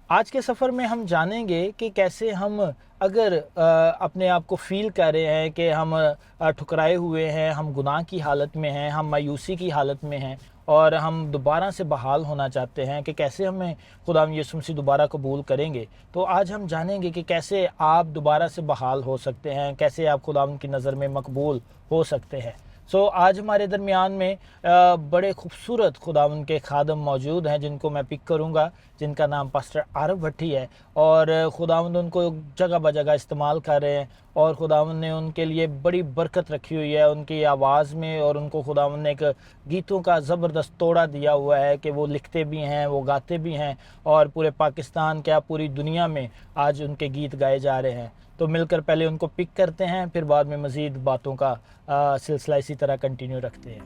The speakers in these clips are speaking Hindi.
आज के सफ़र में हम जानेंगे कि कैसे हम अगर अपने आप को फ़ील कर रहे हैं कि हम ठुकराए हुए हैं, हम गुनाह की हालत में हैं, हम मायूसी की हालत में हैं और हम दोबारा से बहाल होना चाहते हैं कि कैसे हमें खुदावंद यीशु मसीह दोबारा कबूल करेंगे। तो आज हम जानेंगे कि कैसे आप दोबारा से बहाल हो सकते हैं, कैसे आप खुदावंद की नज़र में मकबूल हो सकते हैं। आज हमारे दरमियान में बड़े खूबसूरत खुदावंद के खादम मौजूद हैं जिनको मैं पिक करूंगा, जिनका नाम पास्टर आरव भट्टी है और खुदावंद उनको जगह ब जगह इस्तेमाल कर रहे हैं और खुदावंद ने उनके लिए बड़ी बरकत रखी हुई है उनकी आवाज़ में और उनको खुदावंद ने एक गीतों का ज़बरदस्त तोड़ा दिया हुआ है कि वो लिखते भी हैं, वो गाते भी हैं और पूरे पाकिस्तान क्या पूरी दुनिया में आज उनके गीत गाए जा रहे हैं। तो मिलकर पहले उनको पिक करते हैं, फिर बाद में मज़ीद बातों का सिलसिला इसी तरह कंटिन्यू रखते हैं।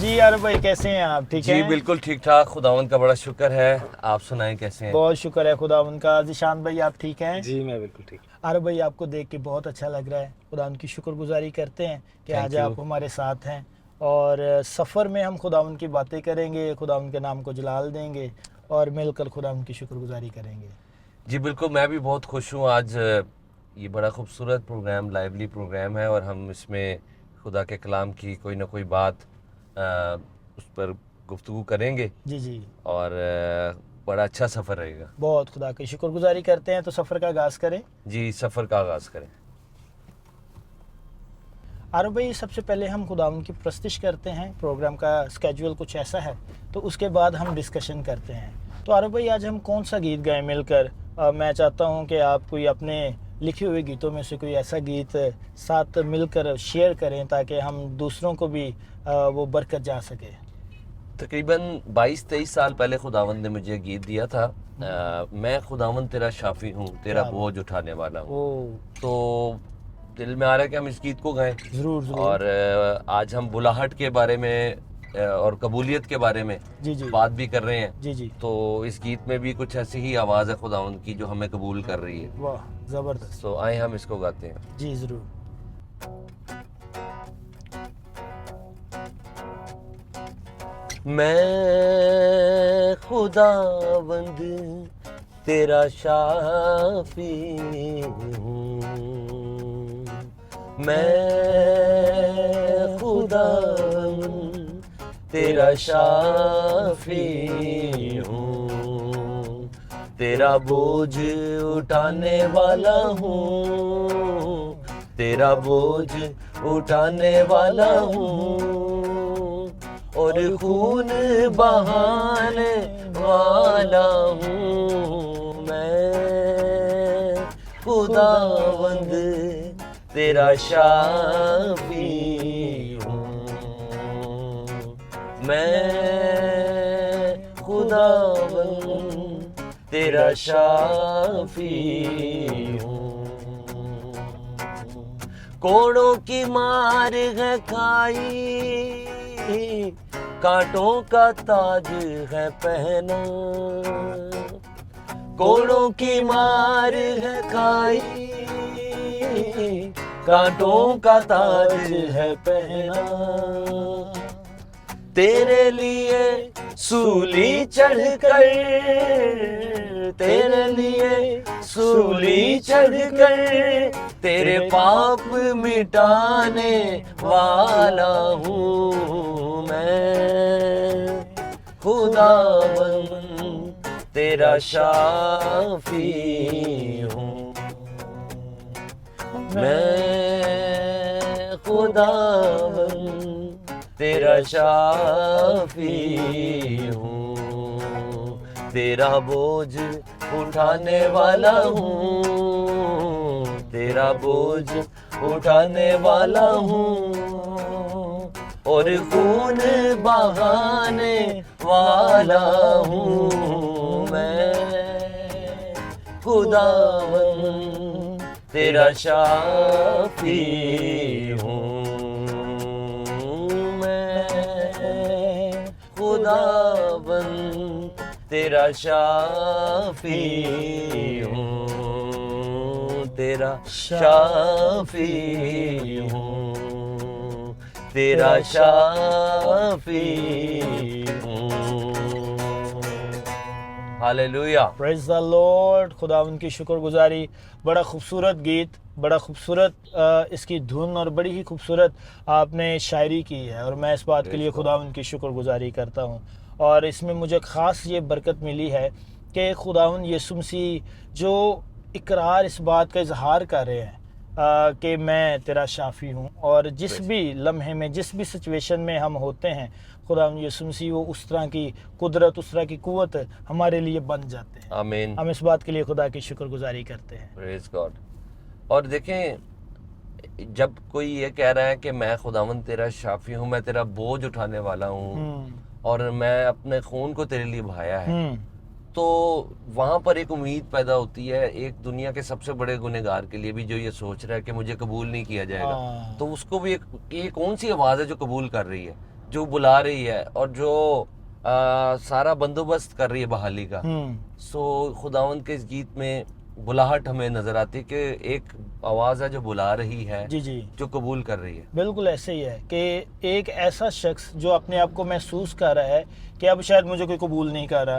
जी यार भाई, कैसे हैं आप? ठीक जी हैं? बिल्कुल ठीक ठाक, खुदावंद का बड़ा शुक्र है। आप सुनाएं कैसे हैं? बहुत शुक्र है खुदावंद का। जिशान भाई, आप ठीक हैं? जी मैं बिल्कुल ठीक। आरव भाई, आपको देख के बहुत अच्छा लग रहा है। खुदावंद की शुक्रगुजारी करते हैं कि Thank आज you. आप हमारे साथ हैं और सफ़र में हम खुदावंद की बातें करेंगे, खुदावंद के नाम को जलाल देंगे और मिलकर खुदावंद की शुक्रगुजारी करेंगे। जी बिल्कुल, मैं भी बहुत खुश हूँ। आज ये बड़ा खूबसूरत प्रोग्राम, लाइवली प्रोग्राम है और हम इसमें खुदा के कलाम की कोई ना कोई बात उस पर गुफ्तगू करेंगे जी जी, और बड़ा अच्छा सफ़र रहेगा। बहुत खुदा की शुक्रगुजारी करते हैं। तो सफ़र का आगाज़ करें। जी, सफ़र का आगाज़ करें। आरव भाई, सबसे पहले हम खुदावंद की प्रस्तिश करते हैं। प्रोग्राम का स्केड्यूल कुछ ऐसा है, तो उसके बाद हम डिस्कशन करते हैं। तो आरव भाई, आज हम कौन सा गीत गाएं मिलकर? मैं चाहता हूं कि आप कोई अपने लिखे हुए गीतों में से कोई ऐसा गीत साथ मिलकर शेयर करें ताकि हम दूसरों को भी वो बरकत जा सके। तकरीबन 22-23 साल पहले खुदावंद ने मुझे गीत दिया था, मैं खुदावंद तेरा शाफी हूँ, तेरा क्या बोझ उठाने वाला हूँ। ओ, तो दिल में आ रहा है कि हम इस गीत को गाएं ज़रूर ज़रूर। और आज हम बुलाहट के बारे में और कबूलियत के बारे में जी जी बात भी कर रहे हैं। जी जी, तो इस गीत में भी कुछ ऐसी ही आवाज़ है खुदावंद की जो हमें कबूल कर रही है। वाह, ज़बरदस्त। तो आए हम इसको गाते हैं। जी ज़रूर। मैं खुदावंद तेरा शाफी हूँ, मैं खुदावंद तेरा शाफी हूँ, तेरा बोझ उठाने वाला हूँ, तेरा बोझ उठाने वाला हूँ और खून बहाने वाला हूँ। मैं खुदावंद तेरा शाफी हूँ, मैं खुदावंद तेरा शाफी हूँ। कोड़ों की मार है खाई, कांटों का ताज है पहना, कोड़ों की मार है खाई, कांटों का ताज है पहना, तेरे लिए सूली चढ़कर, तेरे लिए सूली चढ़कर तेरे पाप मिटाने वाला हूँ। मैं खुदावंद तेरा शाफी हूँ, मैं खुदावंद तेरा शाफी हूँ, तेरा बोझ उठाने वाला हूँ, तेरा बोझ उठाने वाला हूँ और खून बहाने वाला हूँ। मैं खुदावंद तेरा शाफी हूँ, मैं खुदावंद तेरा शाफी हूँ, तेरा शाफी हूँ, तेरा शाफी हूँ। Hallelujah, praise the Lord. खुदा उनकी शुक्रगुजारी। बड़ा खूबसूरत गीत, बड़ा खूबसूरत इसकी धुन और बड़ी ही खूबसूरत आपने शायरी की है, और मैं इस बात के लिए खुदा उनकी शुक्रगुजारी करता हूँ। और इसमें मुझे ख़ास ये बरकत मिली है कि खुदावंद यीशु मसीह जो इकरार इस बात का इजहार कर रहे हैं कि मैं तेरा शाफ़ी हूँ, और जिस भी लम्हे में, जिस भी सिचुएशन में हम होते हैं, खुदावंद यीशु मसीह वो उस तरह की कुदरत, उस तरह की कुव्वत हमारे लिए बन जाते हैं। आमीन। हम इस बात के लिए खुदा की शुक्रगुजारी करते हैं। Praise God. और देखें, जब कोई ये कह रहा है कि मैं खुदावंद तेरा शाफी हूँ, मैं तेरा बोझ उठाने वाला हूँ और मैं अपने खून को तेरे लिए बहाया है, तो वहाँ पर एक उम्मीद पैदा होती है एक दुनिया के सबसे बड़े गुनहगार के लिए भी, जो ये सोच रहा है कि मुझे कबूल नहीं किया जाएगा। तो उसको भी एक, ये कौन सी आवाज़ है जो कबूल कर रही है, जो बुला रही है और जो सारा बंदोबस्त कर रही है बहाली का। सो खुदावंद के इस गीत में बुलाहट हमें नजर आती है कि एक आवाज़ है जो बुला रही है, जी जी, जो कबूल कर रही है। बिल्कुल ऐसे ही है कि एक ऐसा शख्स जो अपने आप को महसूस कर रहा है कि अब शायद मुझे कोई कबूल नहीं कर रहा,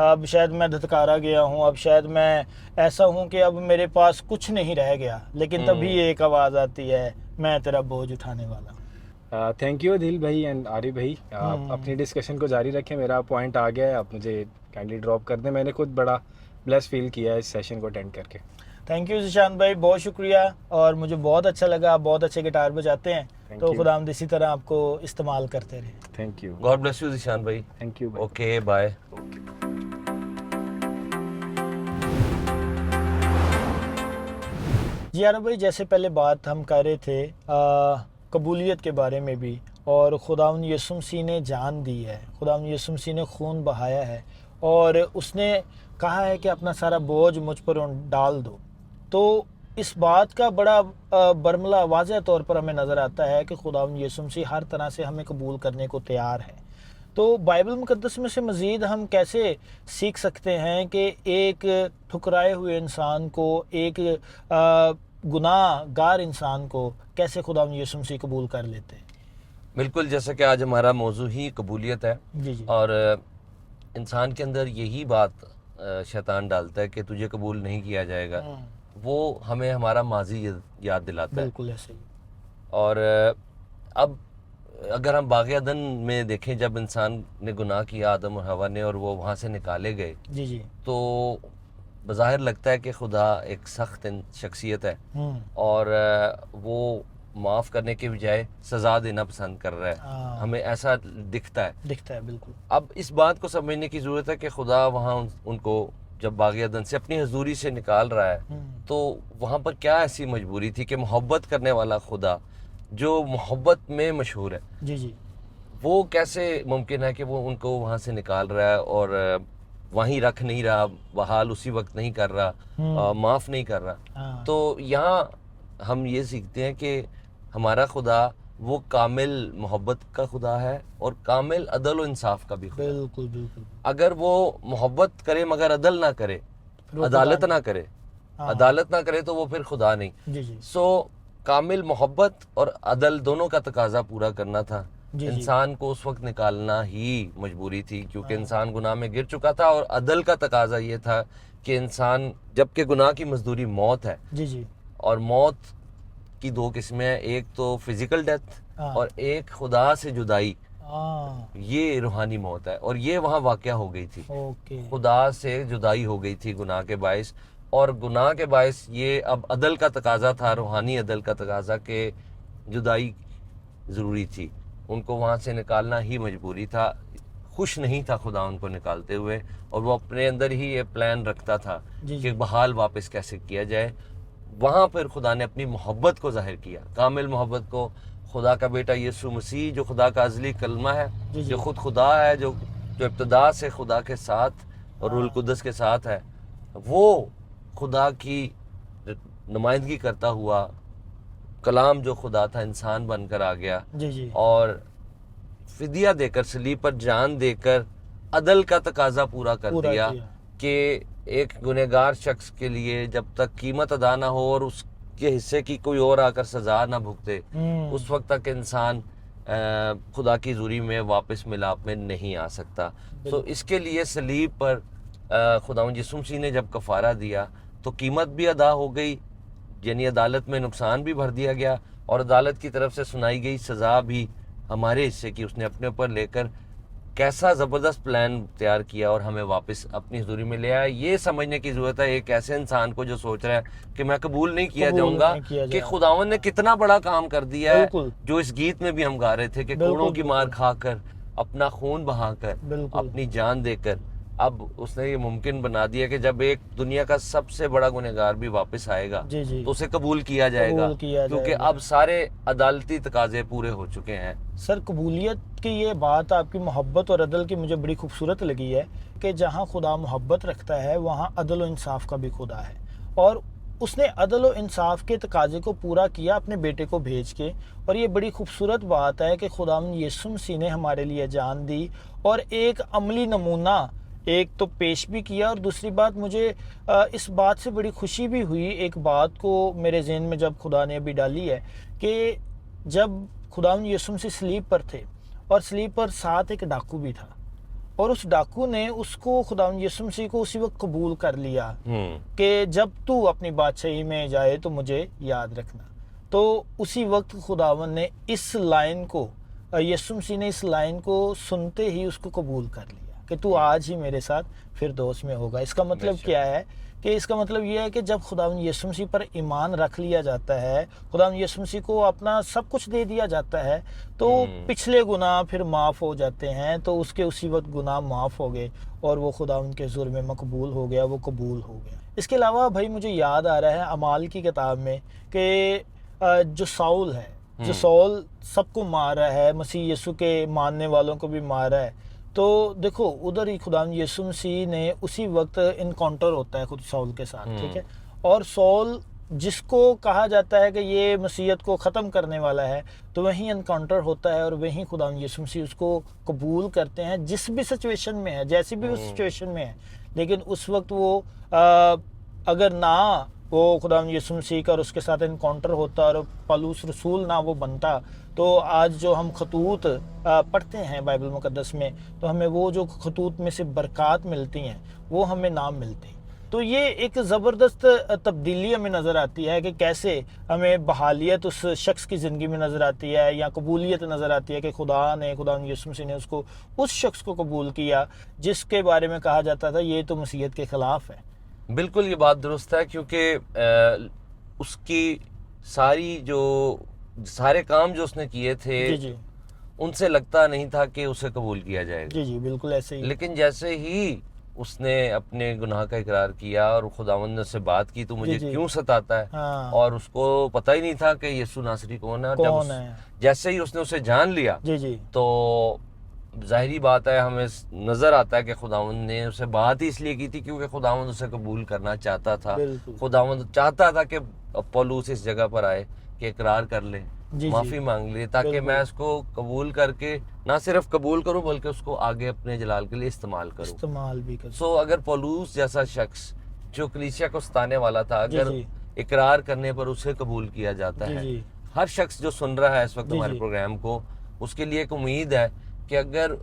अब शायद मैं धत्कारा गया हूँ, अब शायद मैं ऐसा हूँ कि अब मेरे पास कुछ नहीं रह गया, लेकिन तभी एक आवाज़ आती है, मैं तेरा बोझ उठाने वाला। थैंक यू दिल भाई एंड आरिफ भाई, आप अपनी डिस्कशन को जारी रखें। मेरा पॉइंट आ गया है, आप मुझे काइंडली ड्रॉप कर दें। मैंने खुद बड़ा ब्लेस फील किया है इस सेशन को अटेंड करके। थैंक यू जिशान भाई, बहुत शुक्रिया, और मुझे बहुत अच्छा लगा। आप बहुत अच्छे गिटार बजाते हैं, तो खुदावंद इसी तरह आपको इस्तेमाल करते रहे। Thank you, god bless you Zishan भाई। Thank you, okay bye. जी आरब भाई, जैसे पहले बात हम कर रहे थे कबूलियत के बारे में भी, और खुदावंद यीशु मसीह ने जान दी है, खुदावंद यीशु मसीह ने खून बहाया है, और उसने कहा है कि अपना सारा बोझ मुझ पर डाल दो। तो इस बात का बड़ा बरमला वाज़ह तौर पर हमें नज़र आता है कि खुदावंद यीशु मसीह हर तरह से हमें कबूल करने को तैयार है। तो बाइबल मुक़द्दस में से मज़ीद हम कैसे सीख सकते हैं कि एक ठुकराए हुए इंसान को, एक गुनाहगार इंसान को कैसे खुदावंद यीशु मसीह कबूल कर लेते हैं? बिल्कुल, जैसा कि आज हमारा मौजू ही कबूलियत है। जी जी। और इंसान के अंदर यही बात शैतान डालता है कि तुझे कबूल नहीं किया जाएगा। वो हमें हमारा माजी याद दिलाता है। बिल्कुल ऐसे ही। और अब अगर हम बाग़ अदन में देखें, जब इंसान ने गुनाह किया, आदम और हवा ने, और वो वहाँ से निकाले गए, जी जी, तो बज़ाहिर लगता है कि खुदा एक सख्त शख्सियत है और वो माफ़ करने के बजाय सज़ा देना पसंद कर रहा है। हमें ऐसा दिखता है। बिल्कुल। अब इस बात को समझने की ज़रूरत है कि खुदा वहाँ उनको जब बाग़ अदन से अपनी हजूरी से निकाल रहा है, तो वहाँ पर क्या ऐसी मजबूरी थी कि मोहब्बत करने वाला खुदा, जो मोहब्बत में मशहूर है, जी जी, वो कैसे मुमकिन है कि वो उनको वहाँ से निकाल रहा है और वहीं रख नहीं रहा, बहाल उसी वक्त नहीं कर रहा, माफ़ नहीं कर रहा। तो यहाँ हम ये सीखते हैं कि हमारा खुदा वो कामिल मोहब्बत का खुदा है और कामिल अदल और इंसाफ का भी खुदा। बिल्कुल बिल्कुल। अगर वो मोहब्बत करे मगर अदल ना करे, अदालत ना करे, तो वो फिर खुदा नहीं। जी जी। सो कामिल मोहब्बत और अदल दोनों का तकाजा पूरा करना था। इंसान को उस वक्त निकालना ही मजबूरी थी, क्योंकि इंसान गुनाह में गिर चुका था, और अदल का तकाजा ये था कि इंसान, जबकि गुनाह की मजदूरी मौत है, जी जी, और मौत की दो किस्में हैं, एक तो फिजिकल डेथ और एक खुदा से जुदाई, ये रूहानी मौत है, और ये वहाँ वाक़या हो गई थी। खुदा से जुदाई हो गई थी गुनाह के बायस, और गुनाह के बायस ये अब अदल का तकाजा था, रूहानी अदल का तकाजा कि जुदाई ज़रूरी थी, उनको वहाँ से निकालना ही मजबूरी था। खुश नहीं था खुदा उनको निकालते हुए, और वो अपने अंदर ही ये प्लान रखता था कि बहाल वापस कैसे किया जाए। वहाँ पर खुदा ने अपनी मोहब्बत को जाहिर किया, कामिल मोहब्बत को। खुदा का बेटा यीशु मसीह, जो खुदा का अज़ली कलमा है, जो खुद खुदा है, जो इब्तिदा से खुदा के साथ और रूहुल कुद्दस के साथ है, वो खुदा की नुमाइंदगी करता हुआ कलाम जो खुदा था इंसान बनकर आ गया, और फिदिया देकर, सलीब पर जान देकर अदल का तकाजा पूरा कर दिया कि एक गुनहगार शख्स के लिए जब तक कीमत अदा ना हो और उसके हिस्से की कोई और आकर सजा ना भुगते, उस वक्त तक इंसान खुदा की हुजूरी में वापस मिलाप में नहीं आ सकता। तो इसके लिए सलीब पर खुदावंद यीशु मसीह ने जब कफ़ारा दिया तो कीमत भी अदा हो गई, यानी अदालत में नुकसान भी भर दिया गया और अदालत की तरफ से सुनाई गई सज़ा भी हमारे हिस्से की उसने अपने ऊपर लेकर कैसा ज़बरदस्त प्लान तैयार किया और हमें वापस अपनी हुजूरी में ले आया। ये समझने की ज़रूरत है एक ऐसे इंसान को जो सोच रहा है कि मैं कबूल नहीं किया जाऊंगा, कि खुदावंद ने कितना बड़ा काम कर दिया है, जो इस गीत में भी हम गा रहे थे कि कोड़ों की मार खाकर, अपना खून बहाकर, अपनी जान देकर अब उसने ये मुमकिन बना दिया कि जब एक दुनिया का सबसे बड़ा गुनहगार भी वापस आएगा तो उसे कबूल किया जाएगा, क्योंकि अब सारे अदालती तकाजे पूरे हो चुके हैं। सर, कबूलियत की ये बात आपकी मोहब्बत और अदल की मुझे बड़ी खूबसूरत लगी है कि जहाँ खुदा मोहब्बत रखता है वहाँ अदल और इंसाफ का भी खुदा है, और उसने अदल और इंसाफ के तकाजे को पूरा किया अपने बेटे को भेज के। और ये बड़ी खूबसूरत बात है कि खुदावंद यीशु मसीह ने हमारे लिए जान दी और एक अमली नमूना एक तो पेश भी किया, और दूसरी बात मुझे इस बात से बड़ी खुशी भी हुई, एक बात को मेरे ज़हन में जब खुदा ने अभी डाली है कि जब खुदावंद यीशु मसीह स्लीब पर थे और स्लीब पर साथ एक डाकू भी था, और उस डाकू ने उसको खुदावंद यीशु मसीह को उसी वक्त कबूल कर लिया कि जब तू अपनी बादशाही में जाए तो मुझे याद रखना। तो उसी वक्त खुदावंद ने इस लाइन को, यीशु मसीह ने इस लाइन को सुनते ही उसको कबूल कर लिया कि तू आज ही मेरे साथ फिरदौस में होगा। इसका मतलब क्या है कि इसका मतलब ये है कि जब खुदावंद यीशु मसीह पर ईमान रख लिया जाता है, खुदावंद यीशु मसीह को अपना सब कुछ दे दिया जाता है, तो पिछले गुनाह फिर माफ़ हो जाते हैं। तो उसके उसी वक्त गुनाह माफ़ हो गए और वो खुदावंद के हुजूर में मकबूल हो गया, वो कबूल हो गया। इसके अलावा भाई मुझे याद आ रहा है अमाल की किताब में कि जो साउल है, जो साउल सबको मार रहा है, मसीह यीशु के मानने वालों को भी मार रहा है, तो देखो उधर ही खुदावंद यीशु मसीह ने उसी वक्त इनकाउंटर होता है खुद साउल के साथ, ठीक है। और साउल जिसको कहा जाता है कि ये मसीहत को ख़त्म करने वाला है, तो वहीं इनकाउंटर होता है और वहीं खुदावंद यीशु मसीह उसको कबूल करते हैं, जिस भी सिचुएशन में है, जैसी भी उस सिचुएशन में है। लेकिन उस वक्त वो अगर ना वो खुदावंद यीशु मसीह का और उसके साथ इनकाउंटर होता और पौलुस रसूल ना वो बनता, तो आज जो हम खतूत पढ़ते हैं बाइबल मुकद्दस में, तो हमें वो जो खतूत में से बरक़ात मिलती हैं वो हमें नाम मिलती। तो ये एक ज़बरदस्त तब्दीली हमें नज़र आती है कि कैसे हमें बहालियत उस शख्स की ज़िंदगी में नज़र आती है, या कबूलियत नज़र आती है कि खुदावंद यीशु मसीह ने उसको उस शख्स को कबूल किया जिसके बारे में कहा जाता था ये तो मसीहत के ख़िलाफ़ है। बिल्कुल ये बात दुरुस्त है, क्योंकि उसकी सारे काम जो उसने किए थे जी, उनसे लगता नहीं था कि उसे कबूल किया जाएगा। जी, बिल्कुल ऐसे ही। लेकिन जैसे ही उसने अपने गुनाह का इकरार किया और खुदावंद ने उससे बात की, तो मुझे क्यों सताता है, हाँ। और उसको पता ही नहीं था कि यीशु नासरी कौन है, और जैसे ही उसने उसे जान लिया, जी, तो जाहिरी बात है हमें नज़र आता है कि खुदावंद ने उसे बात ही इसलिए की थी क्योंकि खुदावंद उसे कबूल करना चाहता था। खुदावंद चाहता था कि पौलुस इस जगह पर आए कि इकरार कर ले, माफ़ी मांग ले, ताकि मैं उसको कबूल करके ना सिर्फ कबूल करूं बल्कि उसको आगे अपने जलाल के लिए इस्तेमाल करूं। सो अगर पौलुस जैसा शख्स जो कलीसिया को सताने वाला था, अगर इकरार करने पर उसे कबूल किया जाता है, हर शख्स जो सुन रहा है इस वक्त हमारे प्रोग्राम को, उसके लिए एक उम्मीद है कि अगर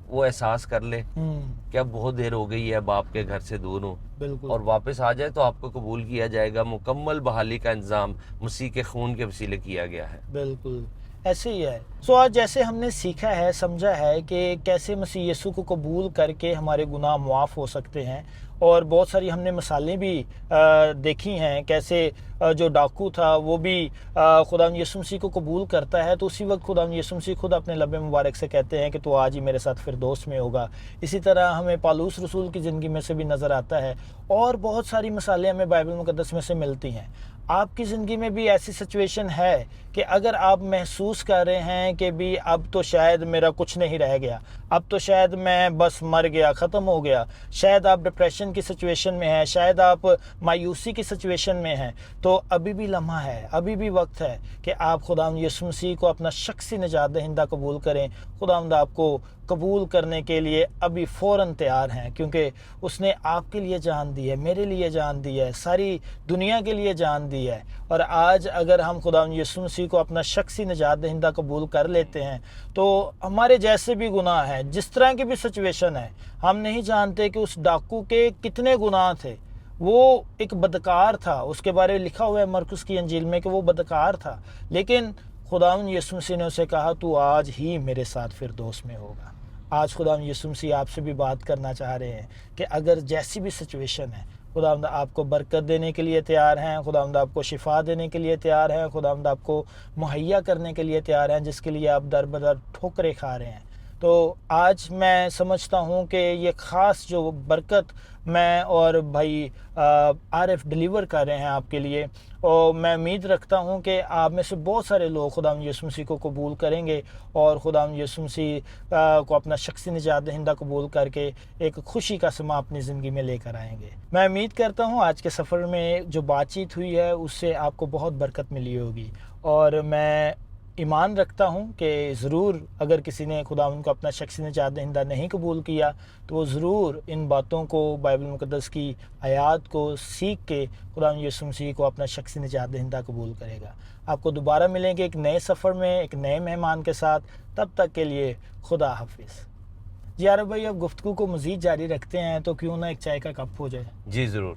वो एहसास कर ले कि अब बहुत देर हो गई है, बाप के घर से दूर हूँ, और वापस आ जाए, तो आपको कबूल किया जाएगा। मुकम्मल बहाली का इंतजाम मसीह के खून के वसीले किया गया है। बिल्कुल ऐसे ही है। सो आज जैसे हमने सीखा है, समझा है कि कैसे मसीह यीशु को कबूल करके हमारे गुनाह मुआफ़ हो सकते हैं, और बहुत सारी हमने मिसालें भी देखी हैं कैसे जो डाकू था वो भी खुदावंद यीशु मसीह को कबूल करता है, तो उसी वक्त खुदावंद यीशु मसीह खुद अपने लबे मुबारक से कहते हैं कि तो आज ही मेरे साथ फिरदौस में होगा। इसी तरह हमें पौलुस रसूल की ज़िंदगी में से भी नज़र आता है, और बहुत सारी मिसालें हमें बाइबल मुकद्दस में से मिलती हैं। आपकी ज़िंदगी में भी ऐसी सिचुएशन है कि अगर आप महसूस कर रहे हैं कि भी अब तो शायद मेरा कुछ नहीं रह गया, अब तो शायद मैं बस मर गया, ख़त्म हो गया, शायद आप डिप्रेशन की सिचुएशन में हैं, शायद आप मायूसी की सिचुएशन में हैं, तो अभी भी लम्हा है, अभी भी वक्त है कि आप खुदावंद यीशु मसीह को अपना शख्सी निजात दहिंदा कबूल करें। खुदावंद आपको कबूल करने के लिए अभी फ़ौरन तैयार हैं, क्योंकि उसने आपके लिए जान दी है, मेरे लिए जान दी है, सारी दुनिया के लिए जान दी है। और आज अगर हम खुदावंद यीशु मसीह को अपना शख्सी निजात दहिंदा कबूल कर लेते हैं तो हमारे जैसे भी गुनाह हैं, जिस तरह की भी सिचुएशन है, हम नहीं जानते कि उस डाकू के कितने गुनाह थे। वो एक बदकार था, उसके बारे में लिखा हुआ है मरकुस की अंजील में कि वो बदकार था, लेकिन खुदावंद यीशु मसीह ने उसे कहा तू आज ही मेरे साथ फिरदौस में होगा। आज खुदावंद यीशु मसीह आपसे भी बात करना चाह रहे हैं कि अगर जैसी भी सिचुएशन है, खुदावंद आपको बरकत देने के लिए तैयार हैं, खुदावंद आपको शिफा देने के लिए तैयार हैं, खुदावंद आपको मुहैया करने के लिए तैयार हैं, जिसके लिए आप दर बदर ठोकरें खा रहे हैं। तो आज मैं समझता हूँ कि ये ख़ास जो बरकत मैं और भाई आरिफ डिलीवर कर रहे हैं आपके लिए, और मैं उम्मीद रखता हूँ कि आप में से बहुत सारे लोग खुदावंद यीशु मसीह को कबूल करेंगे और खुदावंद यीशु मसीह को अपना शख्सी निजात दहिंदा कबूल करके एक खुशी का समा अपनी ज़िंदगी में लेकर आएंगे। मैं उम्मीद करता हूँ आज के सफ़र में जो बातचीत हुई है उससे आपको बहुत बरकत मिली होगी, और मैं ईमान रखता हूँ कि ज़रूर अगर किसी ने खुदावंद को अपना शख्सी निजात दहिंदा नहीं कबूल किया तो वो ज़रूर इन बातों को, बाइबल मुक़द्दस की आयात को सीख के खुदावंद यीशु मसीह को अपना शख्सी निजात दहिंदा कबूल करेगा। आपको दोबारा मिलेंगे एक नए सफ़र में एक नए मेहमान के साथ। तब तक के लिए खुदा हाफिज़। जी आरिफ भाई, अब गुफ्तगू को मज़ीद जारी रखते हैं तो क्यों ना एक चाय का कप हो जाए। जी ज़रूर।